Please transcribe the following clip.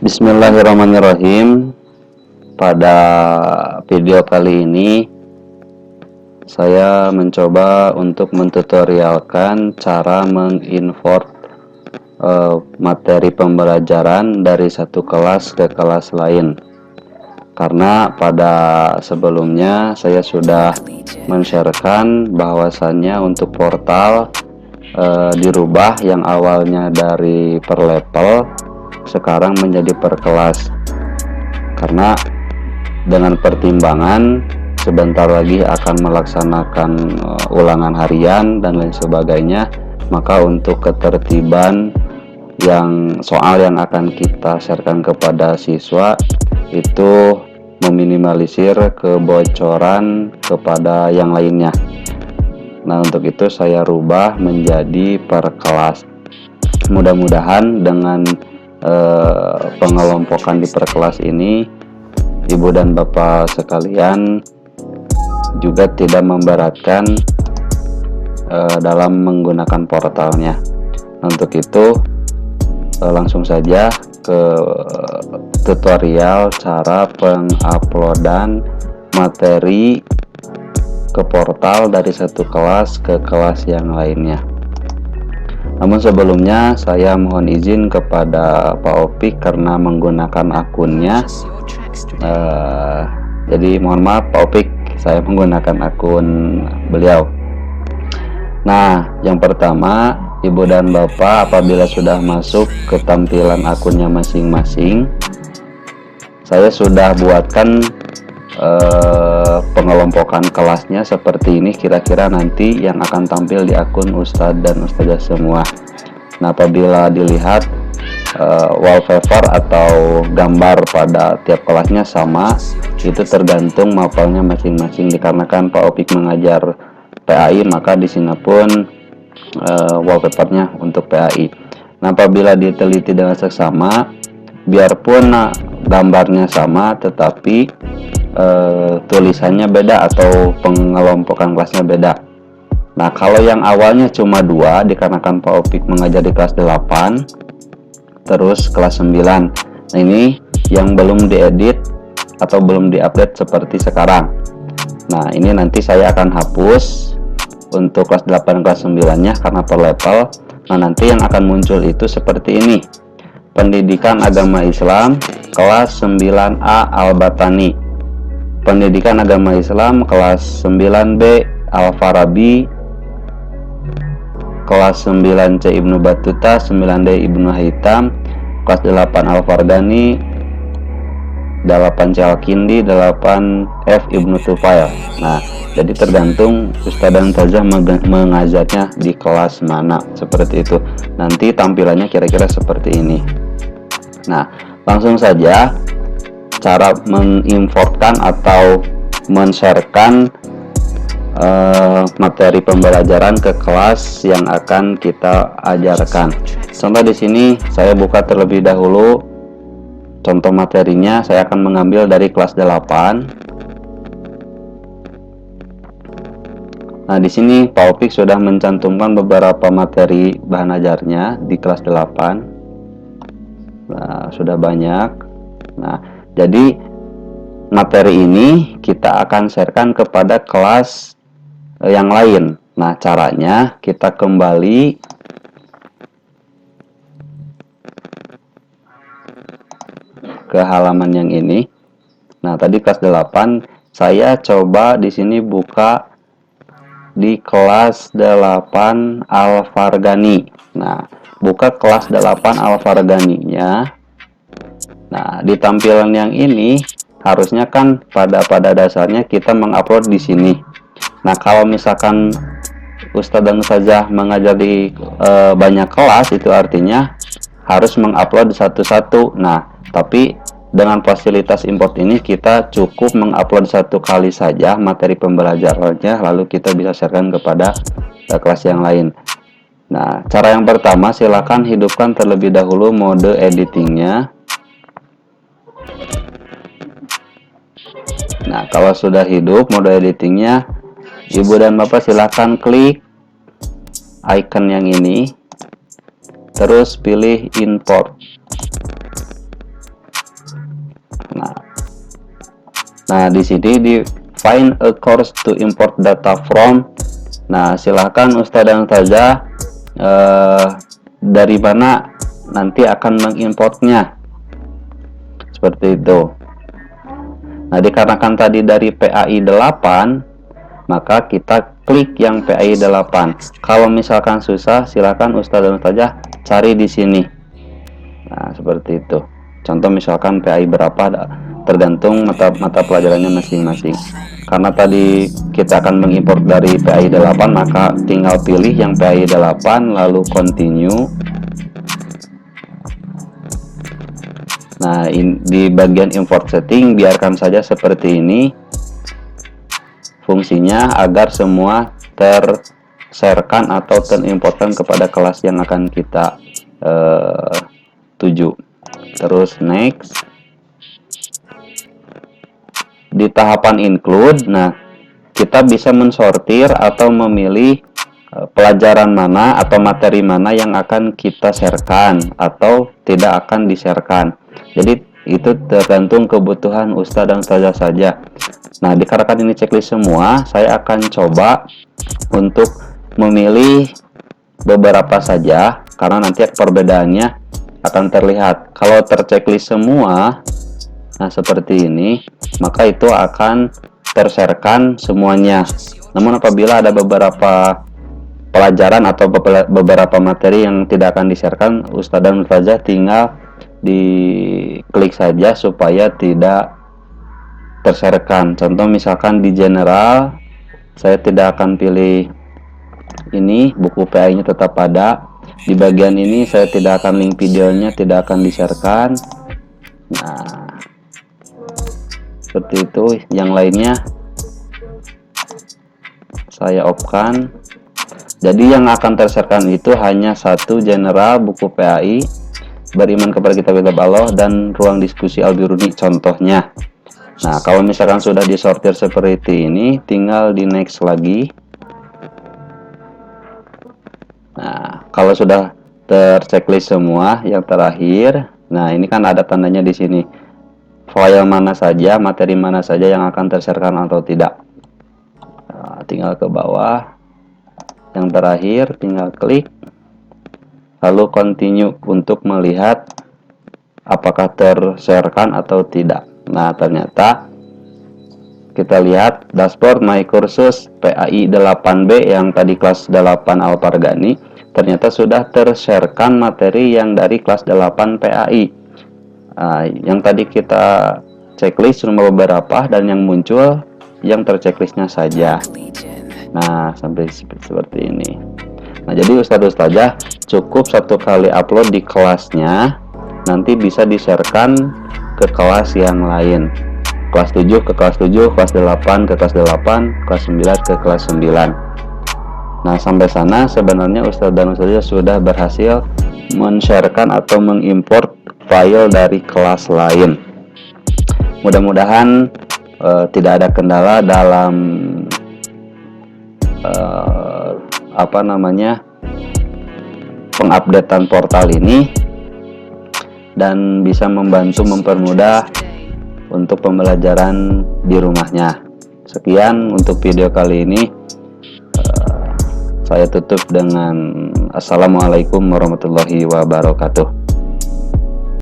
Bismillahirrahmanirrahim. Pada video kali ini saya mencoba untuk mentutorialkan cara mengimport materi pembelajaran dari satu kelas ke kelas lain. Karena pada sebelumnya saya sudah men-sharekan bahwasannya untuk portal dirubah yang awalnya dari per level sekarang menjadi per kelas, karena dengan pertimbangan sebentar lagi akan melaksanakan ulangan harian dan lain sebagainya, maka untuk ketertiban soal yang akan kita sharekan kepada siswa itu meminimalisir kebocoran kepada yang lainnya. Nah, untuk itu saya rubah menjadi per kelas. Mudah-mudahan dengan pengelompokan di per kelas ini, Ibu dan Bapak sekalian juga tidak memberatkan dalam menggunakan portalnya. Untuk itu langsung saja ke tutorial cara penguploadan materi ke portal dari satu kelas ke kelas yang lainnya. Namun sebelumnya saya mohon izin kepada Pak Opik karena menggunakan akunnya. Jadi mohon maaf Pak Opik, saya menggunakan akun beliau. Nah, yang pertama, Ibu dan Bapak apabila sudah masuk ke tampilan akunnya masing-masing, saya sudah buatkan pengelompokan kelasnya seperti ini kira-kira nanti yang akan tampil di akun Ustadz dan Ustazah semua. Nah, apabila dilihat wallpaper atau gambar pada tiap kelasnya sama, itu tergantung mapelnya masing-masing. Dikarenakan Pak Opik mengajar PAI, maka di sini pun wallpapernya untuk PAI. Nah, apabila diteliti dengan seksama, biarpun gambarnya sama tetapi tulisannya beda atau pengelompokan kelasnya beda. Nah, kalau yang awalnya cuma 2 dikarenakan Pak Opik mengajar di kelas 8 terus kelas 9. Nah, ini yang belum diedit atau belum diupdate seperti sekarang. Nah, ini nanti saya akan hapus untuk kelas 8 kelas 9 nya karena per level. Nah, nanti yang akan muncul itu seperti ini: Pendidikan Agama Islam kelas 9A Al-Batani, Pendidikan Agama Islam kelas 9B Al-Farabi, kelas 9C Ibnu Battuta, 9D Ibnu Haytham, kelas 8 Al-Fardani, 8C Al-Kindi, 8F Ibnu Tufail. Nah, jadi tergantung Ustadz dan Ustazah mengajarnya di kelas mana, seperti itu. Nanti tampilannya kira-kira seperti ini. Nah, langsung saja cara mengimportkan atau men-sharekan materi pembelajaran ke kelas yang akan kita ajarkan. Contoh di sini saya buka terlebih dahulu contoh materinya. Saya akan mengambil dari kelas 8. Nah, di sini Pak Opik sudah mencantumkan beberapa materi bahan ajarnya di kelas 8. Nah, sudah banyak. Nah, jadi materi ini kita akan sharekan kepada kelas yang lain. Nah, caranya kita kembali ke halaman yang ini. Nah, tadi kelas 8 saya coba di sini buka di kelas 8 Al-Fargani. Nah, buka kelas 8 Al-Farganinya. Nah, di tampilan yang ini harusnya kan pada dasarnya kita mengupload di sini. Nah, kalau misalkan Ustadz dan Ustazah mengajar di banyak kelas, itu artinya harus mengupload satu-satu. Nah, tapi dengan fasilitas import ini kita cukup mengupload satu kali saja materi pembelajarannya, lalu kita bisa sharekan kepada kelas yang lain. Nah, cara yang pertama, silakan hidupkan terlebih dahulu mode editingnya. Nah, kalau sudah hidup mode editingnya, Ibu dan Bapak silakan klik icon yang ini, terus pilih import. Nah, di sini di find a course to import data from. Nah, silahkan Ustadz dan Ustazah dari mana nanti akan mengimportnya. Seperti itu. Nah, dikarenakan tadi dari PAI 8, maka kita klik yang PAI 8. Kalau misalkan susah, silakan Ustadz dan Ustazah cari di sini. Nah, seperti itu. Contoh misalkan PAI berapa, tergantung mata pelajarannya masing-masing. Karena tadi kita akan mengimport dari PAI 8, maka tinggal pilih yang PAI 8 lalu continue. Nah, di bagian import setting biarkan saja seperti ini fungsinya agar semua tersharekan atau terimportkan kepada kelas yang akan kita tuju. Terus next. Di tahapan include, nah kita bisa mensortir atau memilih pelajaran mana atau materi mana yang akan kita sharekan atau tidak akan di-sharekan. Jadi itu tergantung kebutuhan Ustadz dan Ustazah saja. Nah, dikarenakan ini checklist semua, saya akan coba untuk memilih beberapa saja karena nanti perbedaannya akan terlihat. Kalau terchecklist semua, nah seperti ini, maka itu akan tersharekan semuanya. Namun apabila ada beberapa pelajaran atau beberapa materi yang tidak akan di-sharekan, Ustadz dan Ustazah tinggal diklik saja supaya tidak tersharekan. Contoh misalkan di general, saya tidak akan pilih ini, buku PAI nya tetap ada. Di bagian ini saya tidak akan link videonya, tidak akan di-sharekan. Nah, seperti itu. Yang lainnya saya off-kan. Jadi yang akan tersharekan itu hanya satu, general, buku PAI, beriman kepada kitab-kitab Allah, dan ruang diskusi Al-Biruni contohnya. Nah, kalau misalkan sudah disortir seperti ini, tinggal di next lagi. Nah, kalau sudah terchecklist semua, yang terakhir, nah ini kan ada tandanya di sini. File mana saja, materi mana saja yang akan tersharekan atau tidak. Nah, tinggal ke bawah. Yang terakhir tinggal klik lalu continue untuk melihat apakah tersharekan atau tidak. Nah, ternyata kita lihat dashboard my courses PAI 8B yang tadi kelas 8 Al-Fargani, ternyata sudah tersharekan materi yang dari kelas 8 PAI. Nah, yang tadi kita checklist cuma beberapa dan yang muncul yang terchecklistnya saja. Nah, sampai seperti ini. Nah, jadi Ustadz Ustazah cukup satu kali upload di kelasnya, nanti bisa di-sharekan ke kelas yang lain. Kelas 7 ke kelas 7, kelas 8 ke kelas 8, kelas 9 ke kelas 9. Nah, sampai sana sebenarnya Ustadz dan Ustazah sudah berhasil men-sharekan atau mengimport file dari kelas lain. Mudah-mudahan tidak ada kendala dalam pengupdatean portal ini dan bisa membantu mempermudah untuk pembelajaran di rumahnya. Sekian untuk video kali ini. Saya tutup dengan Assalamualaikum warahmatullahi wabarakatuh.